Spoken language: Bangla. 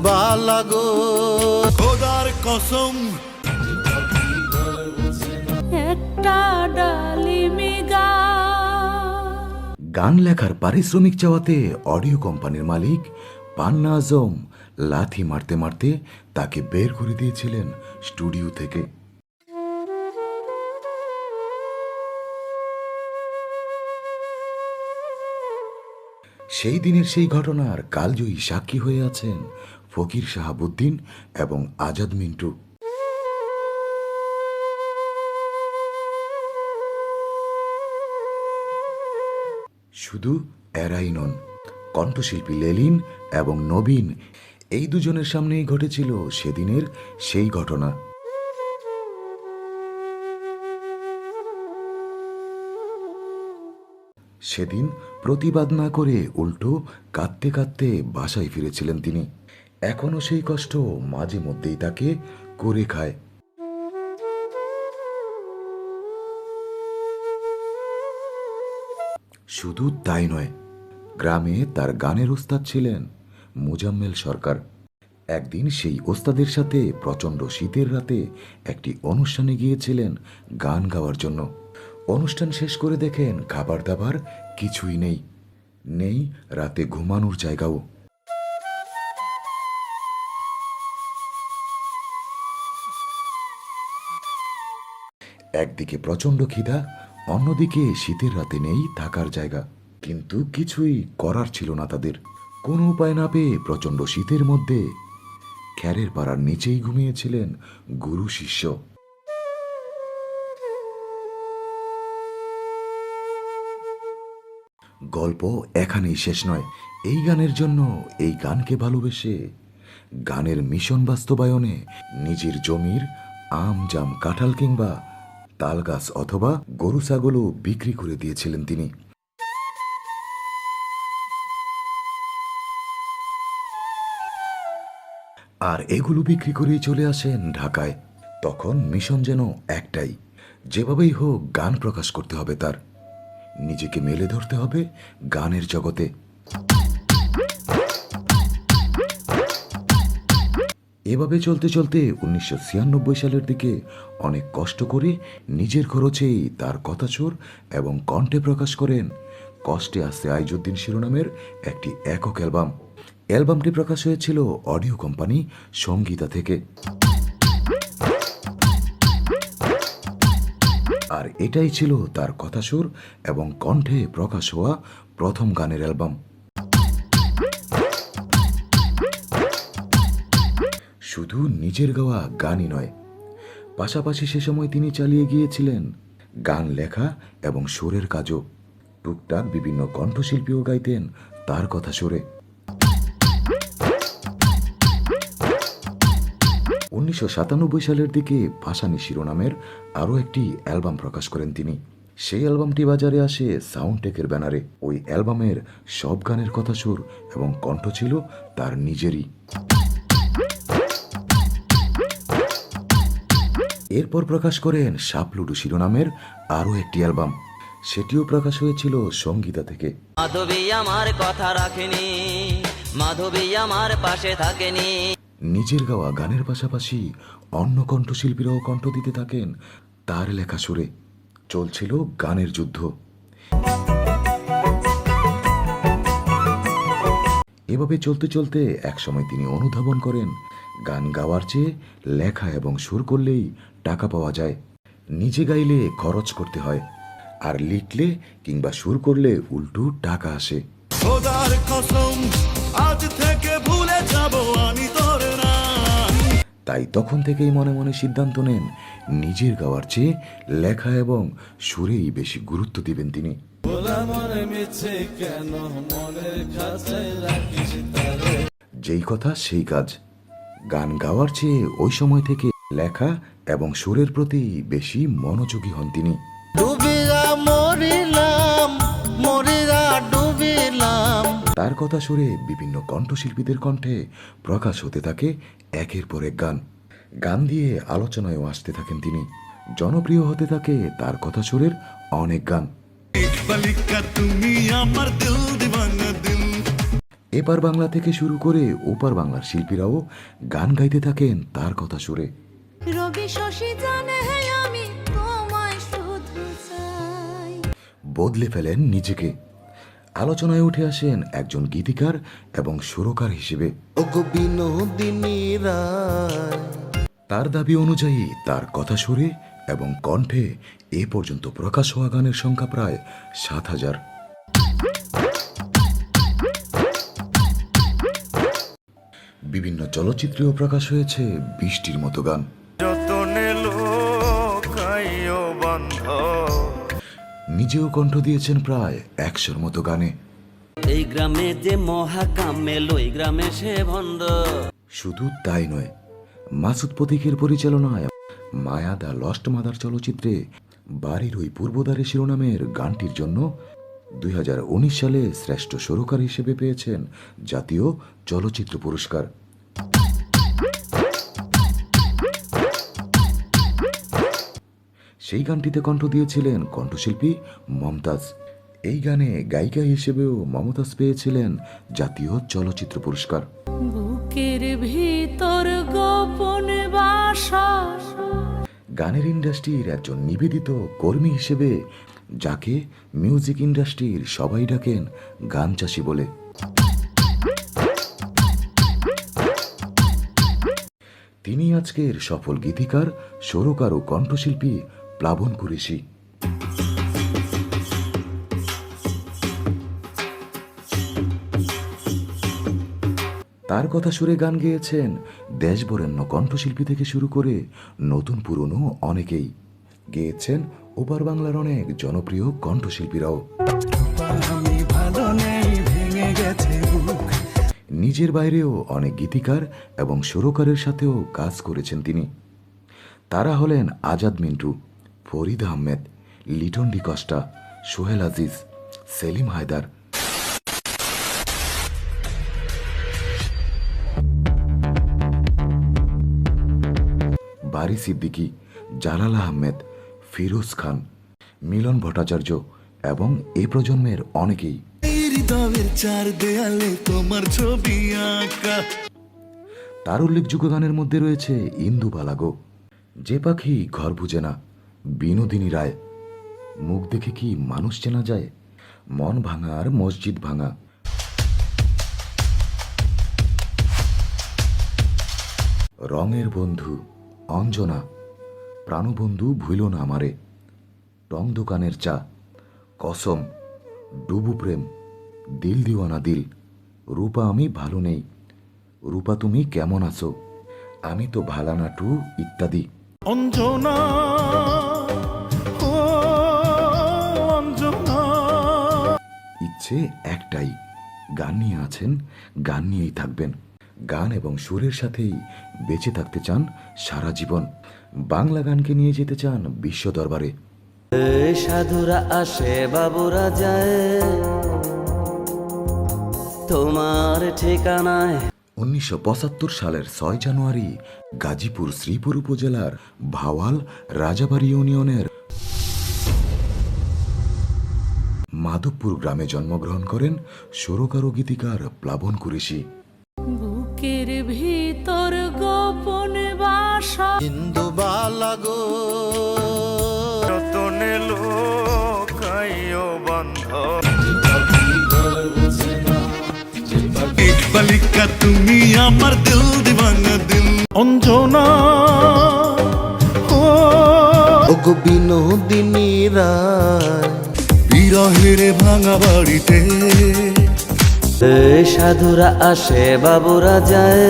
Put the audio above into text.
বালা গো, খোদার কসম একটা ডালিমি গান লেখার পারিশ্রমিক চাওয়াতে অডিও কোম্পানির মালিক পান্না আজম লাথি মারতে মারতে তাকে বের করে দিয়েছিলেন স্টুডিও থেকে। সেই দিনের সেই ঘটনার কালজয়ী সাক্ষী হয়ে আছেন ফকির শাহাবুদ্দিন এবং আজাদ মিন্টু। শুধু এরাই নন, কণ্ঠশিল্পী লেলিন এবং নবীন এই দুজনের সামনেই ঘটেছিল সেদিনের সেই ঘটনা। সেদিন প্রতিবাদ না করে উল্টো কাঁদতে কাঁদতে বাসায় ফিরেছিলেন তিনি। এখনো সেই কষ্ট মাঝে মধ্যেই তাকে করে খায়। শুধু তাই নয়, গ্রামে তার গানের ওস্তাদ ছিলেন মোজাম্মেল সরকার। একদিন সেই ওস্তাদের সাথে প্রচণ্ড শীতের রাতে একটি অনুষ্ঠানে গিয়েছিলেন গান গাওয়ার জন্য। অনুষ্ঠান শেষ করে দেখেন খাবার দাবার কিছুই নেই, নেই রাতে ঘুমানোর জায়গাও। একদিকে প্রচণ্ড খিদা, অন্যদিকে শীতের রাতে নেই থাকার জায়গা। কিন্তু কিছুই করার ছিল না তাদের। কোনো উপায় না পেয়ে প্রচণ্ড শীতের মধ্যে খ্যারের পাড়ার নিচেই ঘুমিয়েছিলেন গুরু শিষ্য। গল্প এখানেই শেষ নয়। এই গানের জন্য, এই গানকে ভালোবেসে গানের মিশন বাস্তবায়নে নিজের জমির আম জাম কাঁঠাল কিংবা তাল গাছ অথবা গরু ছাগলও বিক্রি করে দিয়েছিলেন তিনি। আর এগুলো বিক্রি করেই চলে আসেন ঢাকায়। তখন মিশন যেন একটাই, যেভাবেই হোক গান প্রকাশ করতে হবে তার, নিজেকে মেলে ধরতে হবে গানের জগতে। এভাবে চলতে চলতে 1996 সালের দিকে অনেক কষ্ট করে নিজের খরচেই তার কথাসুর এবং কণ্ঠে প্রকাশ করেন কষ্টে আছে আইজুদ্দিন শিরোনামের একটি একক অ্যালবাম। অ্যালবামটি প্রকাশ হয়েছিল অডিও কোম্পানি সঙ্গীতা থেকে। আর এটাই ছিল তার কথাসুর এবং কণ্ঠে প্রকাশ হওয়া প্রথম গানের অ্যালবাম। শুধু নিজের গাওয়া গানই নয়, পাশাপাশি সে সময় তিনি চালিয়ে গিয়েছিলেন গান লেখা এবং সুরের কাজও। টুকটাক বিভিন্ন কণ্ঠশিল্পীও গাইতেন তার কথা সুরে। 1997 সালের দিকে ভাসানী শিরোনামের আরও একটি অ্যালবাম প্রকাশ করেন তিনি। সেই অ্যালবামটি বাজারে আসে সাউন্ডটেকের ব্যানারে। ওই অ্যালবামের সব গানের কথা সুর এবং কণ্ঠ ছিল তার নিজেরই। এরপর প্রকাশ করেন সাপলুডু শিরোনামের আরও একটি অ্যালবাম। সেটিও প্রকাশ হয়েছিল সঙ্গীতা থেকে। মাধবী আমার কথা রাখেনি, মাধবী আমার পাশে থাকেনি। নিজের গাওয়া গানের পাশাপাশি অন্য কণ্ঠশিল্পীরাও কণ্ঠ দিতে থাকেন তার লেখা সুরে। চলছিল গানের যুদ্ধ। এভাবে চলতে চলতে একসময় তিনি অনুধাবন করেন গান গাওয়ার চেয়ে লেখা এবং সুর করলেই টাকা পাওয়া যায়। নিজে গাইলে খরচ করতে হয়, আর লিখলে কিংবা সুর করলে উল্টো টাকা আসে। খোদার কসম আজ থেকে ভুলে যাব আমি তোর নাম। তাই তখন থেকেই মনে মনে সিদ্ধান্ত নেন নিজের গাওয়ার চেয়ে লেখা এবং সুরেই বেশি গুরুত্ব দিবেন তিনি। যেই কথা সেই কাজ। গান গাওয়ার চেয়ে ওই সময় থেকে লেখা এবং সুরের প্রতি বেশি মনোযোগী হন তিনি। ডুবিয়া মরিলাম, মরিরা ডুবিলাম। তার কথা সুরে বিভিন্ন কণ্ঠশিল্পীদের কণ্ঠে প্রকাশ হতে থাকে একের পর এক গান। গান দিয়ে আলোচনায়ও আসতে থাকেন তিনি। জনপ্রিয় হতে থাকে তার কথা সুরের অনেক গান। এপার বাংলা থেকে শুরু করে ওপার বাংলার শিল্পীরাও গান গাইতে থাকেন তার কথা সুরে। রবি শশী জানে আমি তোমায় শুধু চাই। বদলে ফেলেন নিজেকে, আলোচনায় উঠে আসেন একজন গীতিকার এবং সুরকার হিসেবে। ওগো বিনোদিনী রায়, তার দাবি অনুযায়ী তার কথা সুরে এবং কণ্ঠে এ পর্যন্ত প্রকাশ হওয়া গানের সংখ্যা প্রায় ৭,০০০। বিভিন্ন চলচ্চিত্রেও প্রকাশ হয়েছে ২০টির মতো গান। যতনে লোকাইও বন্ধ, নিজেও কণ্ঠ দিয়েছেন প্রায় ১০০র মতো গানে। এই গ্রামে যে মহাকামেল, ওই গ্রামে সে ভণ্ড। শুধু তাই নয়, মাসুদ প্রতীকের পরিচালনায় মায়া দ্য লস্ট মাদার চলচ্চিত্রে বাড়ির ওই পূর্বদ্বারে শিরোনামের গানটির জন্য ২০১৯ সালে শ্রেষ্ঠ সুরকার হিসেবে পেয়েছেন জাতীয় চলচ্চিত্র পুরস্কার। সেই গানটিতে কণ্ঠ দিয়েছিলেন কণ্ঠশিল্পী মমতাজ। এই গানে গায়িকা হিসেবেও মমতাজ পেয়েছিলেন জাতীয় চলচ্চিত্র পুরস্কার। বুকের ভিতর গোপন বাসা, গানের ইন্ডাস্ট্রির একজন নিবেদিত কর্মী হিসেবে যাকে মিউজিক ইন্ডাস্ট্রির সবাই ডাকেন গান চাষি বলে। তিনি আজকের সফল গীতিকার, সুরকার ও কণ্ঠশিল্পী প্লাবন কুরেশি। তার কথা সুরে গান গেয়েছেন দেশবরেণ্য কণ্ঠশিল্পী থেকে শুরু করে নতুন পুরনো অনেকেই। গেয়েছেন ওপার বাংলার অনেক জনপ্রিয় কণ্ঠশিল্পীরাও। আমি ভালো নেই, ভেঙে গেছে বুক। নিজের বাইরেও অনেক গীতিকার এবং সুরকারের সাথেও কাজ করেছেন তিনি। তারা হলেন আজাদ মিন্টু, ফরিদ আহমেদ, লিটন ডিকস্টা, সোহেল আজিজ, সেলিম হায়দার, বারি সিদ্দিকী, জালাল আহমেদ, ফিরোজ খান, মিলন ভট্টাচার্য এবং এ প্রজন্মের অনেকেই। এই হৃদয়ের চার দেয়ালে তোমার ছবি আঁকা। তার উল্লেখযোগ্য গানের মধ্যে রয়েছে ইন্দু বালাগো, যে পাখি ঘর বুঝে না, বিনোদিনী রায়, মুখ দেখে কি মানুষ চেনা যায়, মন ভাঙা আর মসজিদ ভাঙা, রঙের বন্ধু, অঞ্জনা, প্রাণবন্ধু ভুইল না আমারে, টং দোকানের চা, কসম, ডুবু প্রেম, দিল দিওয়ানা দিল, রূপা আমি ভালো নেই, রূপা তুমি কেমন আছো, আমি তো ভালানা টু ইত্যাদি। অঞ্জনা, ও অঞ্জনা। ইচ্ছে একটাই, গান নিয়ে আছেন, গান নিয়েই থাকবেন। গান এবং সুরের সাথেই বেঁচে থাকতে চান সারা জীবন। বাংলা গানকে নিয়ে যেতে চান বিশ্ব দরবারে। এই সাধুরা আসে, বাবুরা যায়, তোমার ঠিকানায়। 1975 সালের 6 জানুয়ারি গাজীপুর শ্রীপুর উপজেলার ভাওয়াল রাজাবাড়ি ইউনিয়নের মাধবপুর গ্রামে জন্মগ্রহণ করেন সুরকার ও গীতিকার প্লাবন কুরেশি। বুকের ভিতর গোপন বাসা, হিন্দু বালাগো, যতনে লোকাইও বন্ধ। এক বালিকা তুমি আমার দিল দিওয়ানা দিল। অঞ্জনা, ও ওগো বিনোদিনী রায়, বিরহের ভাঙা বাড়িতে এই সাধুরা আসে, বাবুরা যায়,